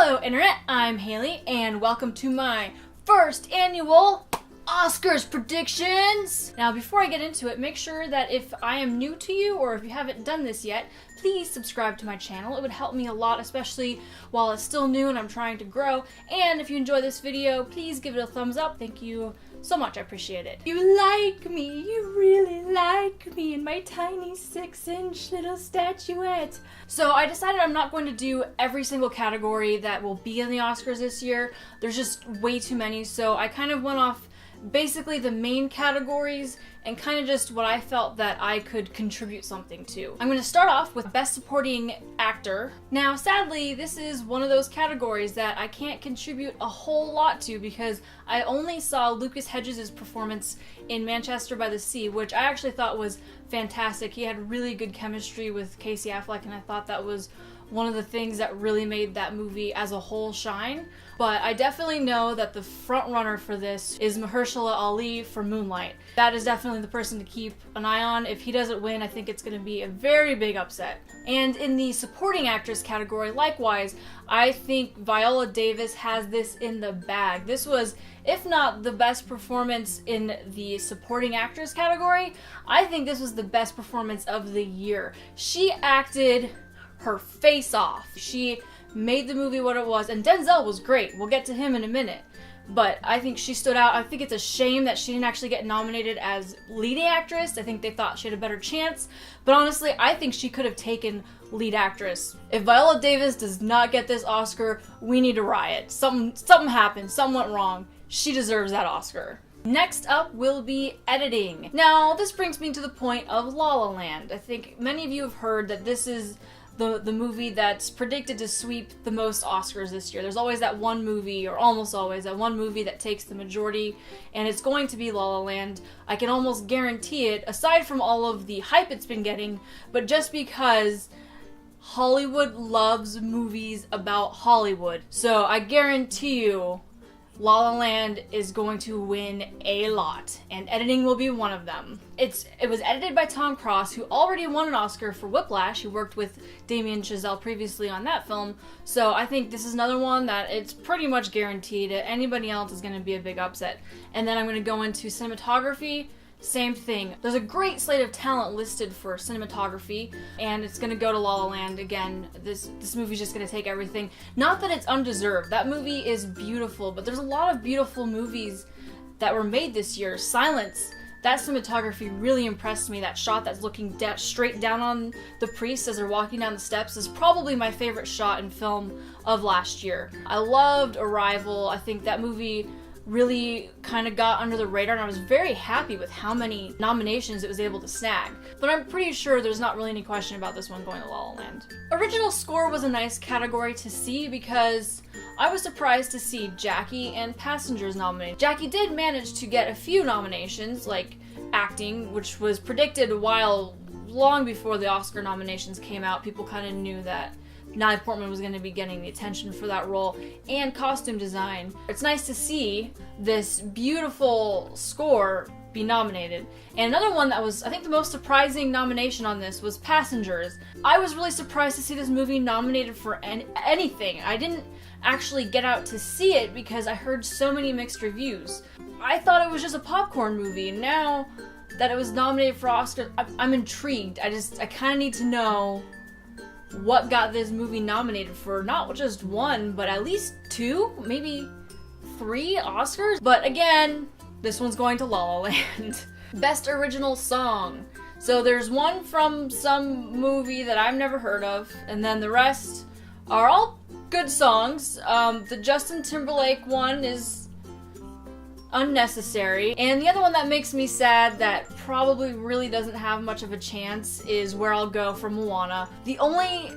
Hello Internet, I'm Haley and welcome to my first annual Oscars predictions! Now before I get into it, make sure that if I am new to you or if you haven't done this yet, please subscribe to my channel. It would help me a lot, especially while it's still new and I'm trying to grow. And if you enjoy this video, please give it a thumbs up. Thank you so much, I appreciate it. You like me, you really like me and my tiny 6-inch little statuette. So I decided I'm not going to do every single category that will be in the Oscars this year. There's just way too many, so I kind of went off basically the main categories and kind of just what I felt that I could contribute something to. I'm going to start off with Best Supporting Actor. Now, sadly, this is one of those categories that I can't contribute a whole lot to because I only saw Lucas Hedges' performance in Manchester by the Sea, which I actually thought was fantastic. He had really good chemistry with Casey Affleck, and I thought that was one of the things that really made that movie as a whole shine. But I definitely know that the front runner for this is Mahershala Ali for Moonlight. That is definitely the person to keep an eye on. If he doesn't win, I think it's going to be a very big upset. And in the supporting actress category, likewise, I think Viola Davis has this in the bag. This was, if not the best performance in the supporting actress category, I think this was the best performance of the year. She acted her face off. She made the movie what it was, and Denzel was great. We'll get to him in a minute. But I think she stood out. I think it's a shame that she didn't actually get nominated as leading actress. I think they thought she had a better chance. But honestly, I think she could have taken lead actress. If Viola Davis does not get this Oscar, we need to riot. Something happened. Something went wrong. She deserves that Oscar. Next up will be editing. Now, this brings me to the point of La La Land. I think many of you have heard that this is the movie that's predicted to sweep the most Oscars this year. There's always that one movie, or almost always, that one movie that takes the majority, and it's going to be La La Land. I can almost guarantee it, aside from all of the hype it's been getting, but just because Hollywood loves movies about Hollywood. So I guarantee you La La Land is going to win a lot, and editing will be one of them. It was edited by Tom Cross, who already won an Oscar for Whiplash. He worked with Damien Chazelle previously on that film, so I think this is another one that it's pretty much guaranteed. Anybody else is going to be a big upset. And then I'm going to go into cinematography. Same thing. There's a great slate of talent listed for cinematography, and it's gonna go to La La Land again. This movie's just gonna take everything. Not that it's undeserved. That movie is beautiful, but there's a lot of beautiful movies that were made this year. Silence. That cinematography really impressed me. That shot that's looking straight down on the priest as they're walking down the steps is probably my favorite shot in film of last year. I loved Arrival. I think that movie really kind of got under the radar, and I was very happy with how many nominations it was able to snag. But I'm pretty sure there's not really any question about this one going to La La Land. Original score was a nice category to see because I was surprised to see Jackie and Passengers nominated. Jackie did manage to get a few nominations, like acting, which was predicted long before the Oscar nominations came out. People kind of knew that Natalie Portman was going to be getting the attention for that role, and costume design. It's nice to see this beautiful score be nominated. And another one that was, I think, the most surprising nomination on this was Passengers. I was really surprised to see this movie nominated for anything. I didn't actually get out to see it because I heard so many mixed reviews. I thought it was just a popcorn movie, and now that it was nominated for Oscar, I'm intrigued. I kind of need to know what got this movie nominated for not just one, but at least 2, maybe 3 Oscars. But again, this one's going to La La Land. Best Original Song. So there's one from some movie that I've never heard of, and then the rest are all good songs. The Justin Timberlake one is unnecessary. And the other one that makes me sad that probably really doesn't have much of a chance is Where I'll Go from Moana. The only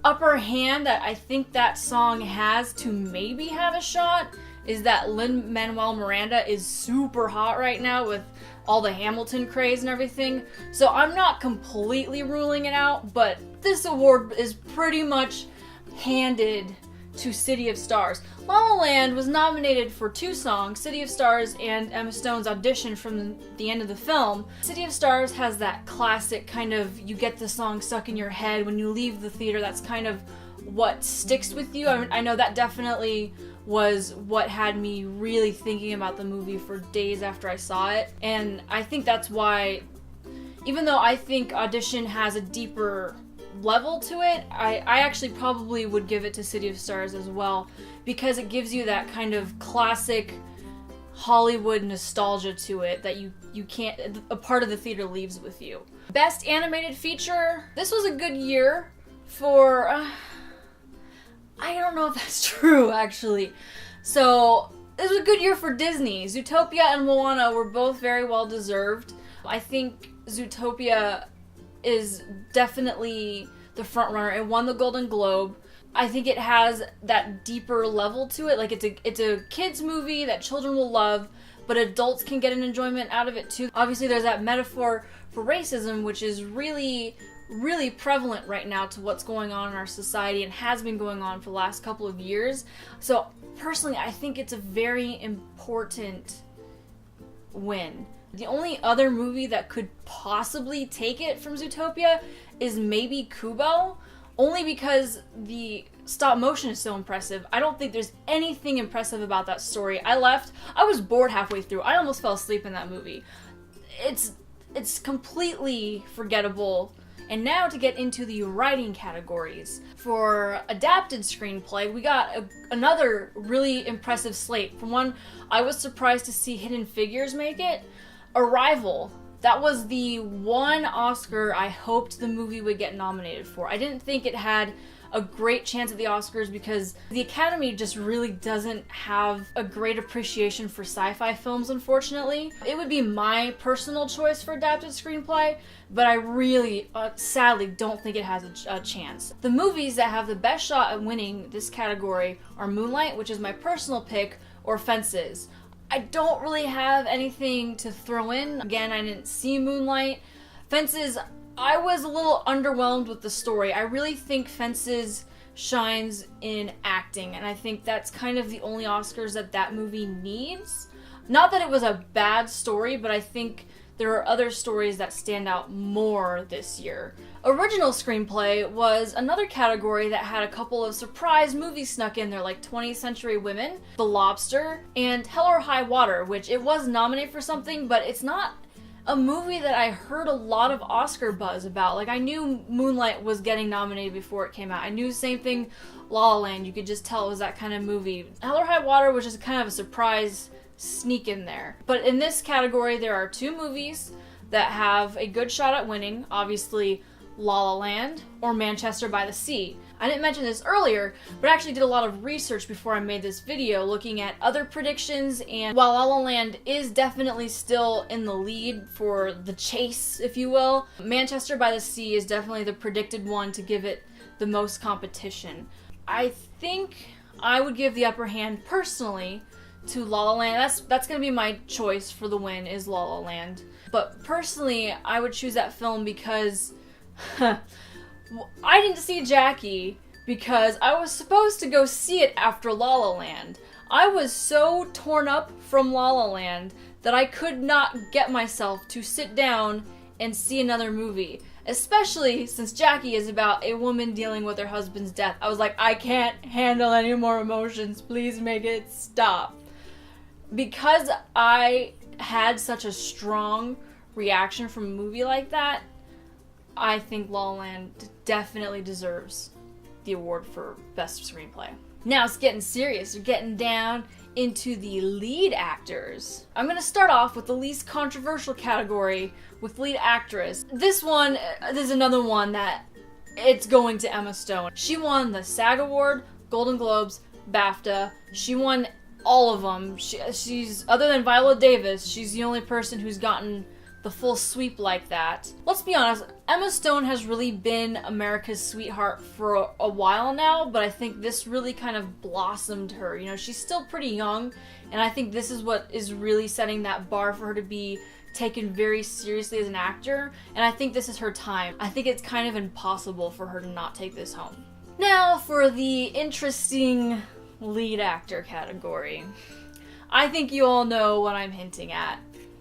upper hand that I think that song has to maybe have a shot is that Lin-Manuel Miranda is super hot right now with all the Hamilton craze and everything. So I'm not completely ruling it out, but this award is pretty much handed to City of Stars. La La Land was nominated for 2 songs, City of Stars and Emma Stone's audition from the end of the film. City of Stars has that classic kind of, you get the song stuck in your head when you leave the theater, that's kind of what sticks with you. I know that definitely was what had me really thinking about the movie for days after I saw it. And I think that's why, even though I think Audition has a deeper level to it, I actually probably would give it to City of Stars as well, because it gives you that kind of classic Hollywood nostalgia to it that you can't, a part of the theater leaves with you. Best Animated Feature. This was a good year for, I don't know if that's true, actually. So, this was a good year for Disney. Zootopia and Moana were both very well deserved. I think Zootopia is definitely the front runner. It won the Golden Globe. I think it has that deeper level to it. Like, it's a kids movie that children will love, but adults can get an enjoyment out of it too. Obviously, there's that metaphor for racism, which is really prevalent right now to what's going on in our society and has been going on for the last couple of years. So personally, I think it's a very important win. The only other movie that could possibly take it from Zootopia is maybe Kubo, only because the stop motion is so impressive. I don't think there's anything impressive about that story. I was bored halfway through. I almost fell asleep in that movie. It's completely forgettable. And now to get into the writing categories. For adapted screenplay, we got another really impressive slate. For one, I was surprised to see Hidden Figures make it. Arrival. That was the one Oscar I hoped the movie would get nominated for. I didn't think it had a great chance at the Oscars because the Academy just really doesn't have a great appreciation for sci-fi films, unfortunately. It would be my personal choice for adapted screenplay, but I really, sadly, don't think it has a chance. The movies that have the best shot at winning this category are Moonlight, which is my personal pick, or Fences. I don't really have anything to throw in. Again, I didn't see Moonlight. Fences, I was a little underwhelmed with the story. I really think Fences shines in acting, and I think that's kind of the only Oscars that movie needs. Not that it was a bad story, but I think there are other stories that stand out more this year. Original Screenplay was another category that had a couple of surprise movies snuck in there, like 20th Century Women, The Lobster, and Hell or High Water, which it was nominated for something, but it's not a movie that I heard a lot of Oscar buzz about. Like, I knew Moonlight was getting nominated before it came out. I knew same thing, La La Land, you could just tell it was that kind of movie. Hell or High Water was just kind of a surprise sneak in there. But in this category, there are two movies that have a good shot at winning. Obviously, La La Land or Manchester by the Sea. I didn't mention this earlier, but I actually did a lot of research before I made this video looking at other predictions, and while La La Land is definitely still in the lead for the chase, if you will, Manchester by the Sea is definitely the predicted one to give it the most competition. I think I would give the upper hand personally to La La Land. That's gonna be my choice for the win, is La La Land. But personally, I would choose that film because I didn't see Jackie because I was supposed to go see it after La La Land. I was so torn up from La La Land that I could not get myself to sit down and see another movie, especially since Jackie is about a woman dealing with her husband's death. I was like, I can't handle any more emotions. Please make it stop. Because I had such a strong reaction from a movie like that, I think La La Land definitely deserves the award for Best Screenplay. Now it's getting serious. We're getting down into the lead actors. I'm going to start off with the least controversial category with lead actress. This is another one that it's going to Emma Stone. She won the SAG Award, Golden Globes, BAFTA. She won all of them. She's, other than Viola Davis, she's the only person who's gotten the full sweep like that. Let's be honest, Emma Stone has really been America's sweetheart for a while now, but I think this really kind of blossomed her. You know, she's still pretty young, and I think this is what is really setting that bar for her to be taken very seriously as an actor, and I think this is her time. I think it's kind of impossible for her to not take this home. Now for the interesting lead actor category. I think you all know what I'm hinting at.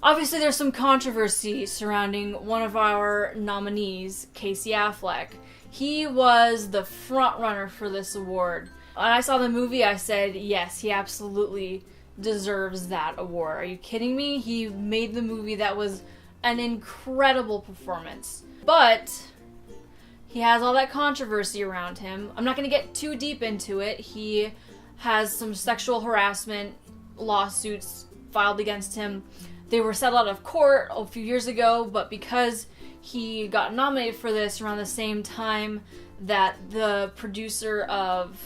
Obviously, there's some controversy surrounding one of our nominees, Casey Affleck. He was the front runner for this award. When I saw the movie, I said, yes, he absolutely deserves that award. Are you kidding me? He made the movie that was an incredible performance. But he has all that controversy around him. I'm not going to get too deep into it. He has some sexual harassment lawsuits filed against him. They were settled out of court a few years ago, but because he got nominated for this around the same time that the producer of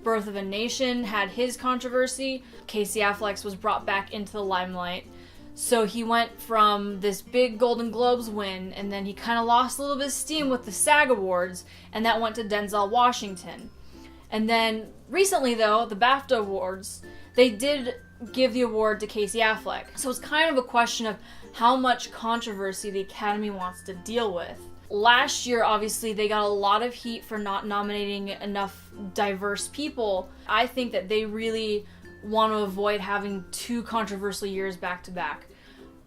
Birth of a Nation had his controversy, Casey Affleck's was brought back into the limelight. So he went from this big Golden Globes win, and then he kind of lost a little bit of steam with the SAG Awards, and that went to Denzel Washington. And then recently, though, the BAFTA Awards, they did give the award to Casey Affleck. So it's kind of a question of how much controversy the Academy wants to deal with. Last year, obviously, they got a lot of heat for not nominating enough diverse people. I think that they really want to avoid having 2 controversial years back to back.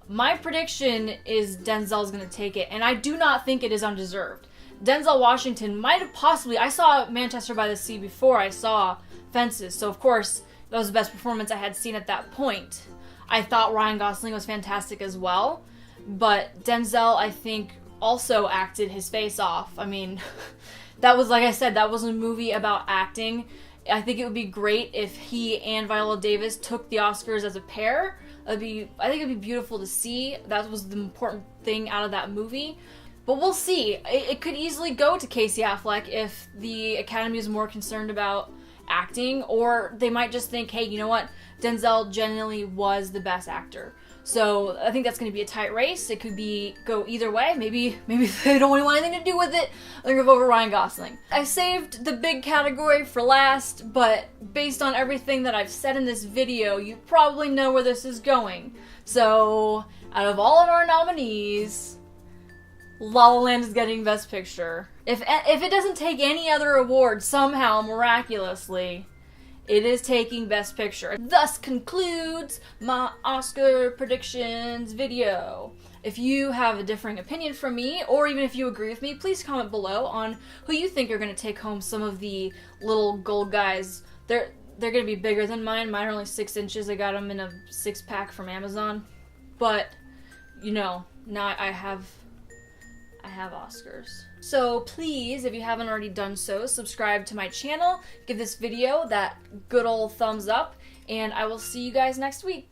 My prediction is Denzel's going to take it, and I do not think it is undeserved. Denzel Washington might have possibly... I saw Manchester by the Sea before I saw Fences, so of course, that was the best performance I had seen at that point. I thought Ryan Gosling was fantastic as well, but Denzel, I think, also acted his face off. I mean, that was, like I said, that was a movie about acting. I think it would be great if he and Viola Davis took the Oscars as a pair. I think it'd be beautiful to see. That was the important thing out of that movie. But we'll see. It could easily go to Casey Affleck if the Academy is more concerned about acting, or they might just think, hey, you know what? Denzel genuinely was the best actor. So I think that's going to be a tight race. It could go either way. Maybe they don't want anything to do with it. They're going to vote for Ryan Gosling. I saved the big category for last, but based on everything that I've said in this video, you probably know where this is going. So out of all of our nominees, La La Land is getting Best Picture. If it doesn't take any other award somehow, miraculously, it is taking Best Picture. Thus concludes my Oscar predictions video. If you have a differing opinion from me, or even if you agree with me, please comment below on who you think are going to take home some of the little gold guys. They're going to be bigger than mine. Mine are only 6 inches. I got them in a 6-pack from Amazon. But, you know, now I have Oscars. So please, if you haven't already done so, subscribe to my channel, give this video that good old thumbs up, and I will see you guys next week.